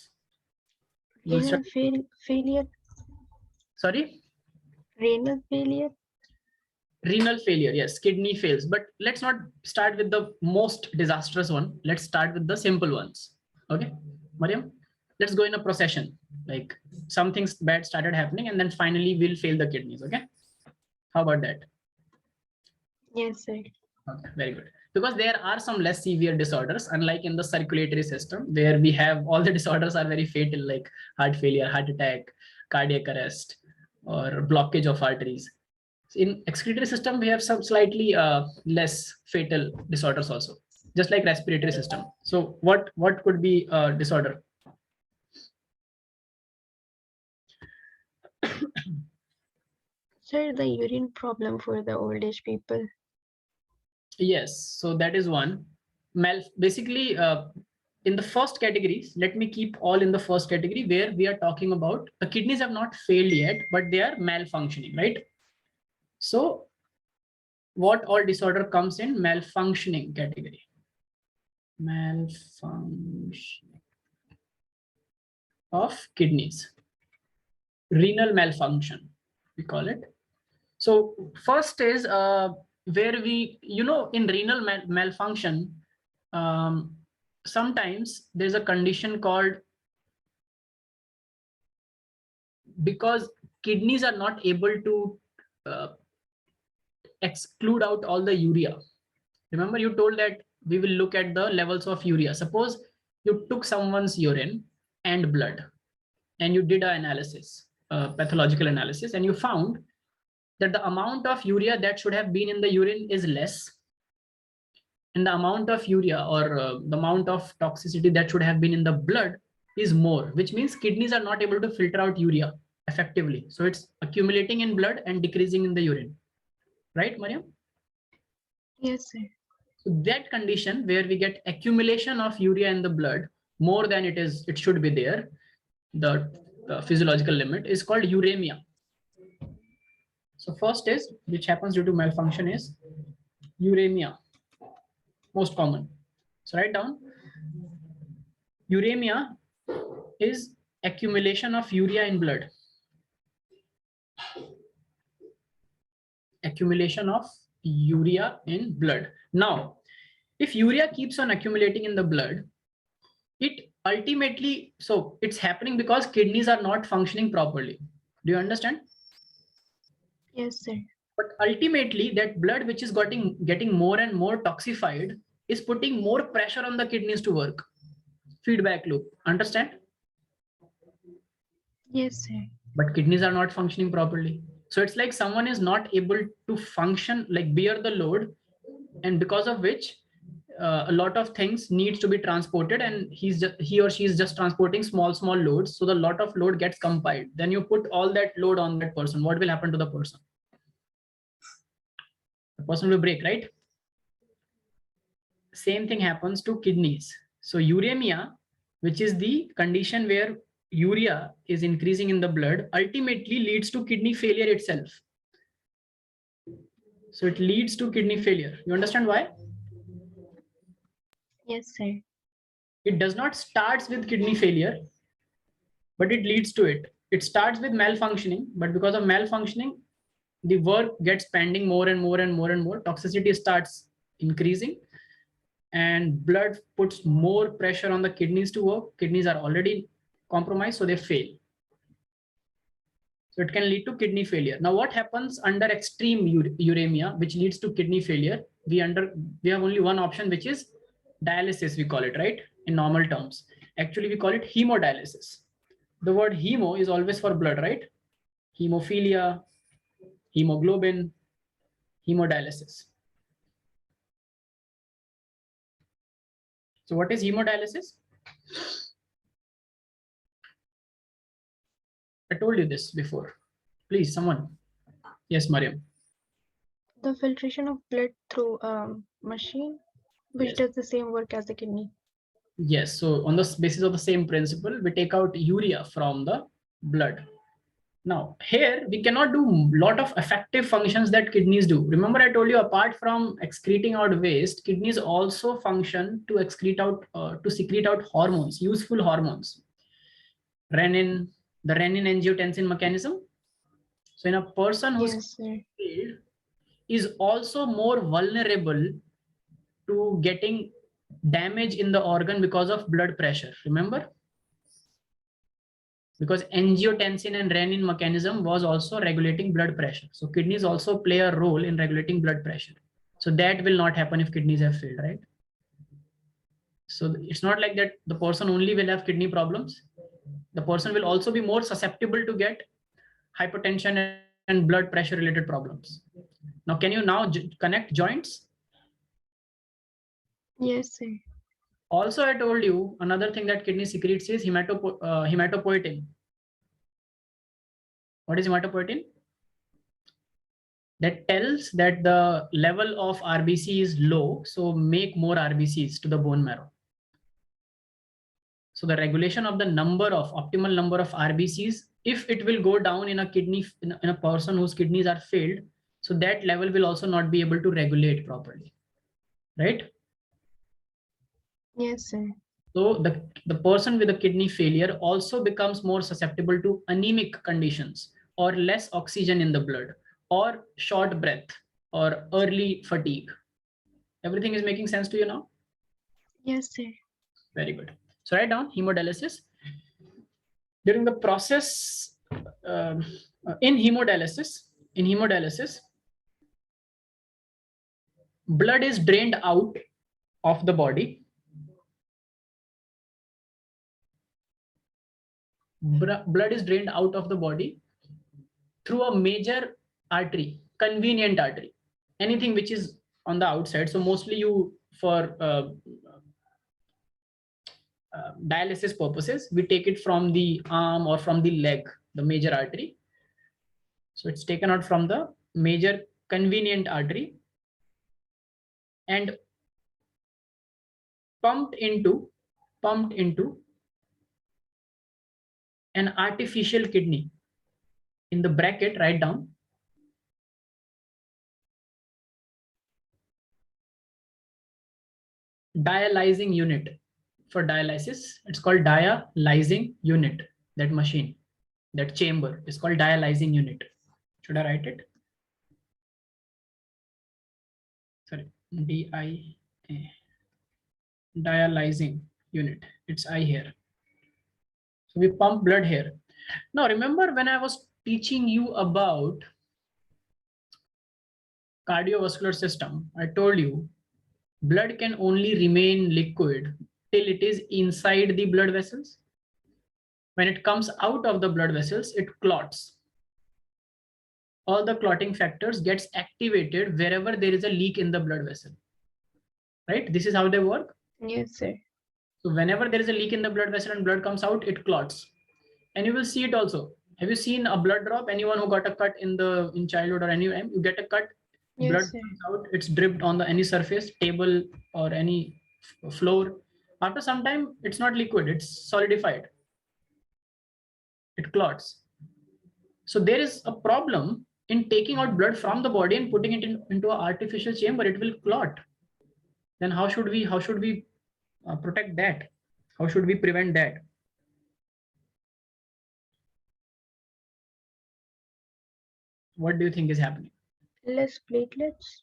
Renal failure. Sorry? Renal failure. Renal failure, yes, kidney fails. But let's not start with the most disastrous one. Let's start with the simple ones. Okay, Mariam? Let's go in a procession. Like something bad started happening and then finally we'll fail the kidneys, okay? How about that? Yes, sir. Okay, very good. Because there are some less severe disorders, unlike in the circulatory system, where we have all the disorders are very fatal, like heart failure, heart attack, cardiac arrest, or blockage of arteries. In excretory system, we have some slightly less fatal disorders also, just like respiratory system. So what could be a disorder? Sir, the urine problem for the old age people. Yes, so that is one. Basically, in the first categories, let me keep all in the first category where we are talking about the kidneys have not failed yet, but they are malfunctioning, right? So what all disorder comes in malfunctioning category? Malfunction of kidneys. Renal malfunction, we call it. So first is where we, in renal malfunction, sometimes there's a condition called, because kidneys are not able to exclude out all the urea. Remember you told that we will look at the levels of urea. Suppose you took someone's urine and blood and you did an analysis, pathological analysis, and you found that the amount of urea that should have been in the urine is less, and the amount of urea or the amount of toxicity that should have been in the blood is more, which means kidneys are not able to filter out urea effectively. So it's accumulating in blood and decreasing in the urine. Right, Mariam? Yes, sir. So that condition where we get accumulation of urea in the blood more than it should be there, the physiological limit, is called uremia. So first is, which happens due to malfunction, is uremia, most common. So write down, uremia is accumulation of urea in blood. Accumulation of urea in blood. Now, if urea keeps on accumulating in the blood, it ultimately, so it's happening because kidneys are not functioning properly. Do you understand? Yes, sir. But ultimately, that blood which is getting more and more toxified is putting more pressure on the kidneys to work. Feedback loop. Understand? Yes, sir. But kidneys are not functioning properly. So it's like someone is not able to function, like bear the load, and because of which a lot of things needs to be transported, and he or she is just transporting small loads, so the lot of load gets compiled. Then you put all that load on that person. What will happen to the person? The person will break, right? Same thing happens to kidneys. So uremia, which is the condition where urea is increasing in the blood, ultimately leads to kidney failure itself. So it leads to kidney failure. You understand why? Yes, sir. It does not start with kidney failure, but it leads to it. It starts with malfunctioning, but because of malfunctioning, the work gets pending more and more and more and more. Toxicity starts increasing, and blood puts more pressure on the kidneys to work. Kidneys are already compromised, so they fail. So it can lead to kidney failure. Now, what happens under extreme uremia, which leads to kidney failure? We have only one option, which is dialysis, we call it, right? In normal terms. Actually, we call it hemodialysis. The word hemo is always for blood, right? Hemophilia, hemoglobin, hemodialysis. So what is hemodialysis? I told you this before. Please, someone. Yes, Mariam. The filtration of blood through a machine, which Yes. does the same work as the kidney. Yes. So on the basis of the same principle, we take out urea from the blood. Now, here we cannot do a lot of effective functions that kidneys do. Remember, I told you, apart from excreting out waste, kidneys also function to secrete out hormones, useful hormones. Renin, the renin-angiotensin mechanism. So in a person who's Yes, sir. failed is also more vulnerable to getting damage in the organ because of blood pressure. Remember? Because angiotensin and renin mechanism was also regulating blood pressure. So kidneys also play a role in regulating blood pressure. So that will not happen if kidneys have failed, right? So it's not like that the person only will have kidney problems. The person will also be more susceptible to get hypertension and blood pressure related problems. Now, can you now connect joints? Yes, sir. Also, I told you another thing that kidney secretes is hematopoietin. What is hematopoietin? That tells that the level of RBC is low, so make more RBCs to the bone marrow. So the regulation of the optimal number of RBCs, if it will go down in a person whose kidneys are failed, so that level will also not be able to regulate properly, right? Yes, sir. So the person with a kidney failure also becomes more susceptible to anemic conditions or less oxygen in the blood or short breath or early fatigue. Everything is making sense to you now? Yes, sir. Very good. So write down hemodialysis. During the process in hemodialysis, blood is drained out of the body. Blood is drained out of the body through a major artery, convenient artery, anything which is on the outside. So mostly for dialysis purposes, we take it from the arm or from the leg, the major artery. So it's taken out from the major convenient artery and pumped into an artificial kidney. In the bracket, write down dialyzing unit. For dialysis, it's called dialyzing unit. That machine, that chamber is called dialyzing unit. Should I write it? Sorry, dialyzing unit. It's I here. So we pump blood here. Now remember when I was teaching you about cardiovascular system, I told you blood can only remain liquid till it is inside the blood vessels. When it comes out of the blood vessels, it clots. All the clotting factors gets activated wherever there is a leak in the blood vessel. Right? This is how they work. Yes, sir. So whenever there is a leak in the blood vessel and blood comes out, it clots. And you will see it also. Have you seen a blood drop? Anyone who got a cut in childhood or anywhere, you get a cut, Yes, blood sir. comes out, it's dripped on any surface, table or any floor. After some time, it's not liquid, it's solidified. It clots. So there is a problem in taking out blood from the body and putting it into an artificial chamber. It will clot. Then how should we protect that? How should we prevent that? What do you think is happening? Less platelets.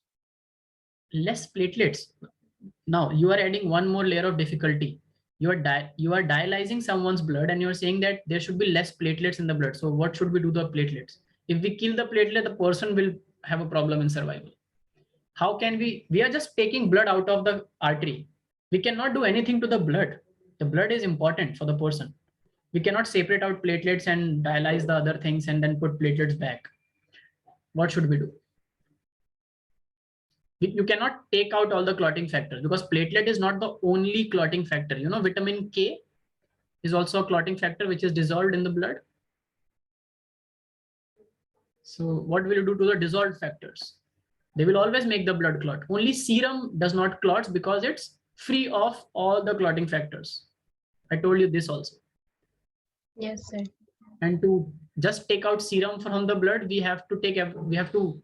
Less platelets. Now you are adding one more layer of difficulty. You are dialyzing someone's blood and you're saying that there should be less platelets in the blood. So what should we do to the platelets? If we kill the platelet, the person will have a problem in survival. How can we are just taking blood out of the artery. We cannot do anything to the blood. The blood is important for the person. We cannot separate out platelets and dialyze the other things and then put platelets back. What should we do? You cannot take out all the clotting factors because platelet is not the only clotting factor. You know, vitamin K is also a clotting factor which is dissolved in the blood. So what will you do to the dissolved factors? They will always make the blood clot. Only serum does not clot because it's free of all the clotting factors. I told you this also. Yes, sir. And to just take out serum from the blood, we have to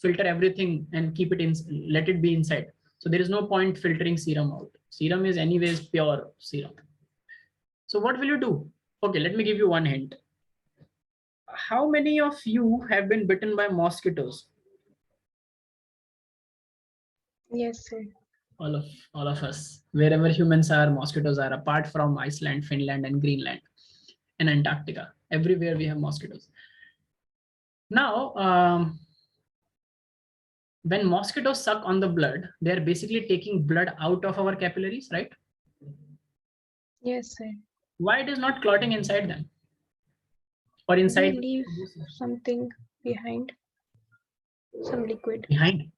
filter everything and keep it in, let it be inside. So there is no point filtering serum out. Serum is anyways pure serum. So what will you do? Okay, let me give you one hint. How many of you have been bitten by mosquitoes? Yes, sir. All of us. Wherever humans are, mosquitoes are, apart from Iceland, Finland, and Greenland, and Antarctica. Everywhere we have mosquitoes. Now, when mosquitoes suck on the blood, they're basically taking blood out of our capillaries, right? Yes, sir. Why it is not clotting inside them? Or They inside? leave something behind. Some liquid. Behind.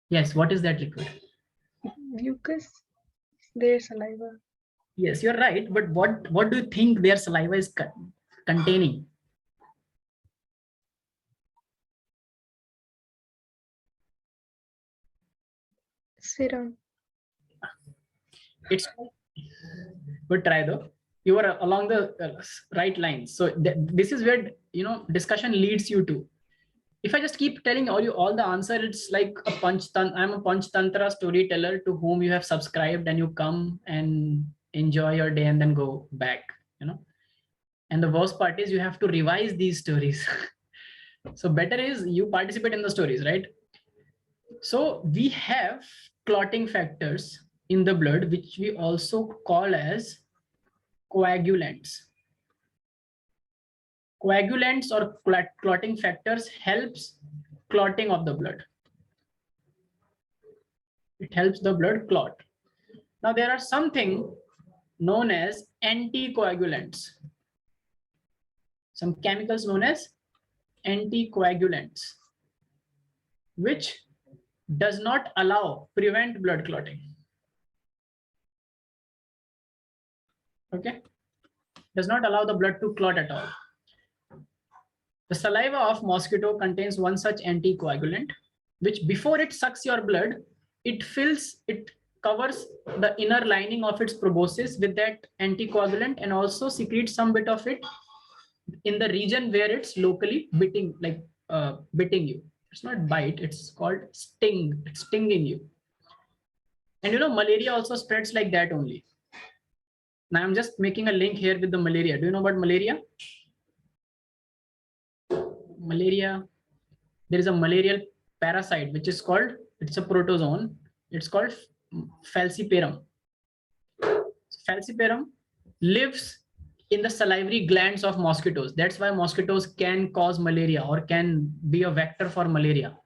Yes, what is that liquid? Mucus. Their saliva. Yes, you're right. But what do you think their saliva is containing? Serum. It's good try though. You are along the right lines. So this is where discussion leads you to. If I just keep telling all the answer, it's like a I'm a punch tantra storyteller to whom you have subscribed and you come and enjoy your day and then go back, And the worst part is you have to revise these stories. So better is you participate in the stories, right? So we have clotting factors in the blood, which we also call as coagulants. Coagulants or clotting factors helps clotting of the blood. It helps the blood clot. Now there are something known as anticoagulants. Some chemicals known as anticoagulants, which does not prevent blood clotting. Okay, does not allow the blood to clot at all. The saliva of mosquito contains one such anticoagulant, which before it sucks your blood, it covers the inner lining of its proboscis with that anticoagulant and also secretes some bit of it in the region where it's locally biting you. It's not bite, it's called sting. It's stinging you. And malaria also spreads like that only. Now I'm just making a link here with the malaria. Do you know about malaria? Malaria, there is a malarial parasite which is called, it's a protozoan, it's called falciparum. Falciparum lives in the salivary glands of mosquitoes. That's why mosquitoes can cause malaria or can be a vector for malaria.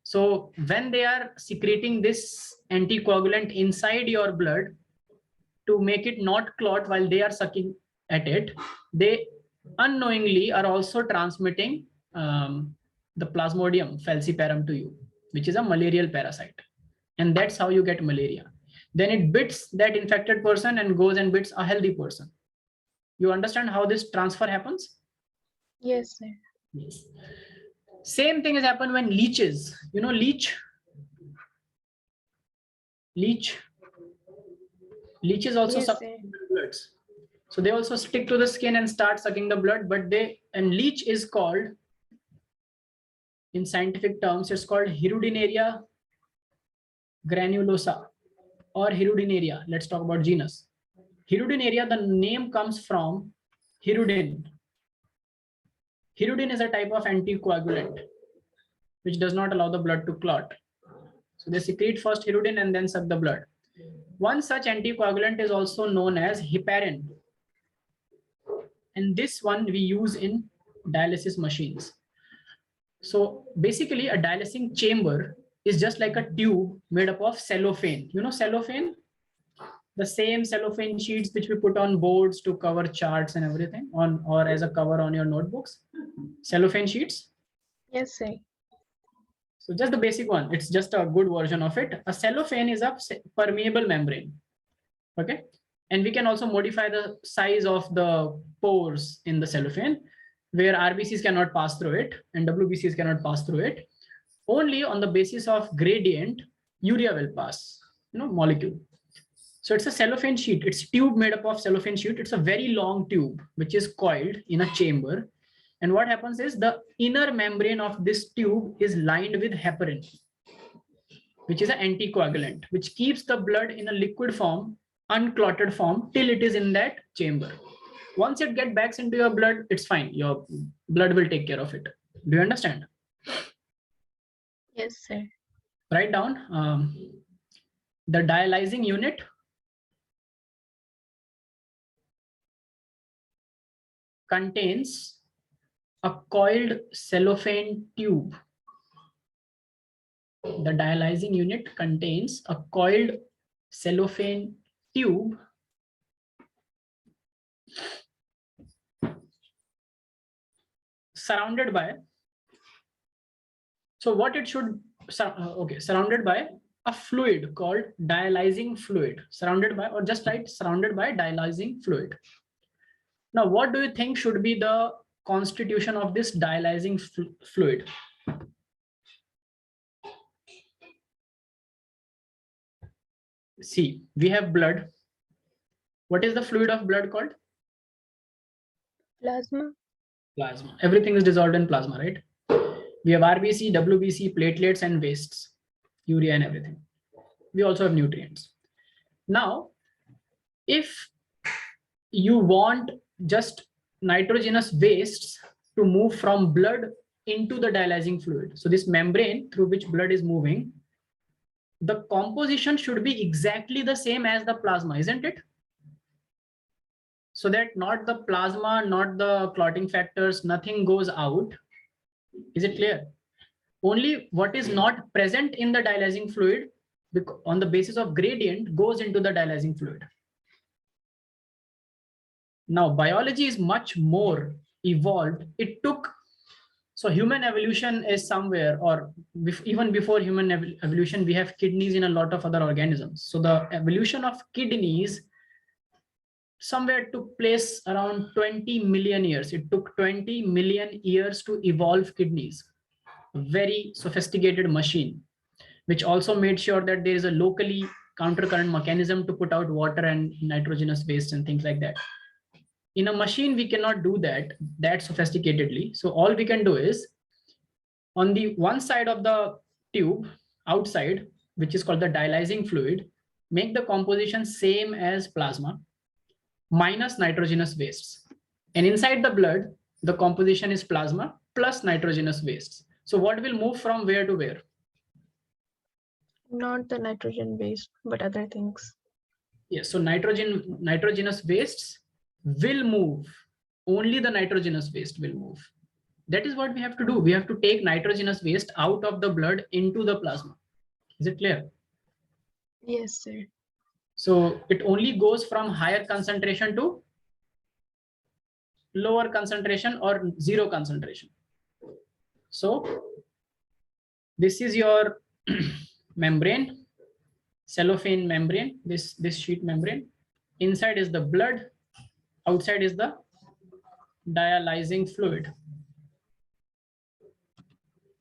So when they are secreting this anticoagulant inside your blood to make it not clot while they are sucking at it, they unknowingly are also transmitting the Plasmodium falciparum to you, which is a malarial parasite. And that's how you get malaria. Then it bits that infected person and goes and bits a healthy person. You understand how this transfer happens? Yes, sir. Yes. Same thing has happened when leeches, leech? Leeches also Yes, suck sir. blood. So they also stick to the skin and start sucking the blood, and leech is called, in scientific terms, it's called Hirudinaria granulosa. or hirudinaria. Let's talk about genus. Hirudinaria, the name comes from hirudin. Hirudin is a type of anticoagulant which does not allow the blood to clot. So they secrete first hirudin and then suck the blood. One such anticoagulant is also known as heparin. And this one we use in dialysis machines. So basically a dialysing chamber is just like a tube made up of cellophane. You know cellophane? The same cellophane sheets which we put on boards to cover charts and everything on, or as a cover on your notebooks. Cellophane sheets. Yes, sir. So just the basic one, it's just a good version of it. A cellophane is a permeable membrane. Okay. And we can also modify the size of the pores in the cellophane where RBCs cannot pass through it and WBCs cannot pass through it. Only on the basis of gradient, urea will pass, molecule. So it's a cellophane sheet. It's tube made up of cellophane sheet. It's a very long tube, which is coiled in a chamber. And what happens is the inner membrane of this tube is lined with heparin, which is an anticoagulant, which keeps the blood in a liquid form, unclotted form, till it is in that chamber. Once it gets back into your blood, it's fine. Your blood will take care of it. Do you understand? Yes, sir. Write down the dialyzing unit contains a coiled cellophane tube. The dialyzing unit contains a coiled cellophane tube surrounded by, so what it should, surrounded by a fluid called dialyzing fluid, surrounded by, or just write surrounded by dialyzing fluid. Now, what do you think should be the constitution of this dialyzing fluid? See, we have blood. What is the fluid of blood called? Plasma. Plasma. Everything is dissolved in plasma, right? We have RBC, WBC, platelets, and wastes, urea and everything. We also have nutrients. Now, if you want just nitrogenous wastes to move from blood into the dialyzing fluid, so this membrane through which blood is moving, the composition should be exactly the same as the plasma, isn't it? So that not the plasma, not the clotting factors, nothing goes out. Is it clear? Only what is not present in the dialyzing fluid on the basis of gradient goes into the dialyzing fluid. Now, biology is much more evolved. It took, so human evolution is somewhere, or even before human evolution, we have kidneys in a lot of other organisms. So the evolution of kidneys somewhere took place around 20 million years. It took 20 million years to evolve kidneys. A very sophisticated machine, which also made sure that there is a locally countercurrent mechanism to put out water and nitrogenous waste and things like that. In a machine, we cannot do that sophisticatedly. So all we can do is on the one side of the tube outside, which is called the dialyzing fluid, make the composition same as plasma minus nitrogenous wastes. And inside the blood, the composition is plasma plus nitrogenous wastes. So what will move from where to where? Not the nitrogen based, but other things. Yes, so nitrogenous wastes will move. Only the nitrogenous waste will move. That is what we have to do. We have to take nitrogenous waste out of the blood into the plasma. Is it clear? Yes, sir. So it only goes from higher concentration to lower concentration or zero concentration. So this is your membrane, cellophane membrane, this sheet membrane. Inside is the blood, outside is the dialyzing fluid.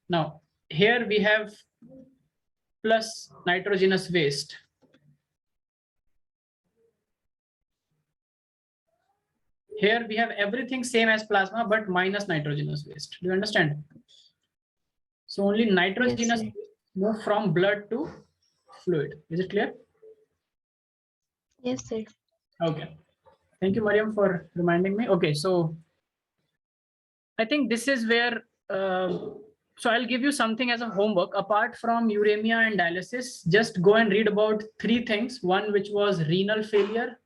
Now, here we have plus nitrogenous waste. Here we have everything same as plasma, but minus nitrogenous waste. Do you understand? So only nitrogenous Yes, move from blood to fluid. Is it clear? Yes, sir. Okay. Thank you, Mariam, for reminding me. Okay, so I think this is where, so I'll give you something as a homework. Apart from uremia and dialysis, just go and read about 3 things. One, which was renal failure.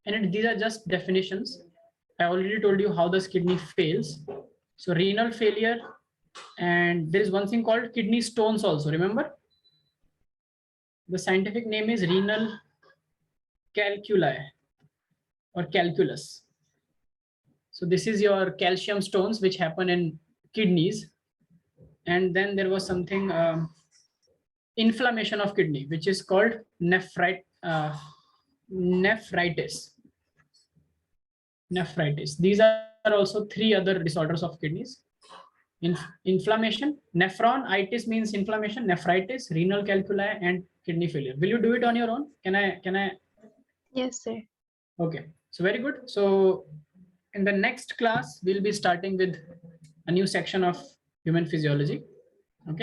And these are just definitions. I already told you how the kidney fails. So renal failure, and there is one thing called kidney stones also, remember? The scientific name is renal calculi or calculus. So this is your calcium stones which happen in kidneys. And then there was something, inflammation of kidney, which is called nephritis. Nephritis. These are also 3 other disorders of kidneys. Inflammation, nephronitis means inflammation, nephritis, renal calculi, and kidney failure. Will you do it on your own? Can I? Yes, sir. Okay, so very good. So in the next class, we'll be starting with a new section of human physiology. Okay.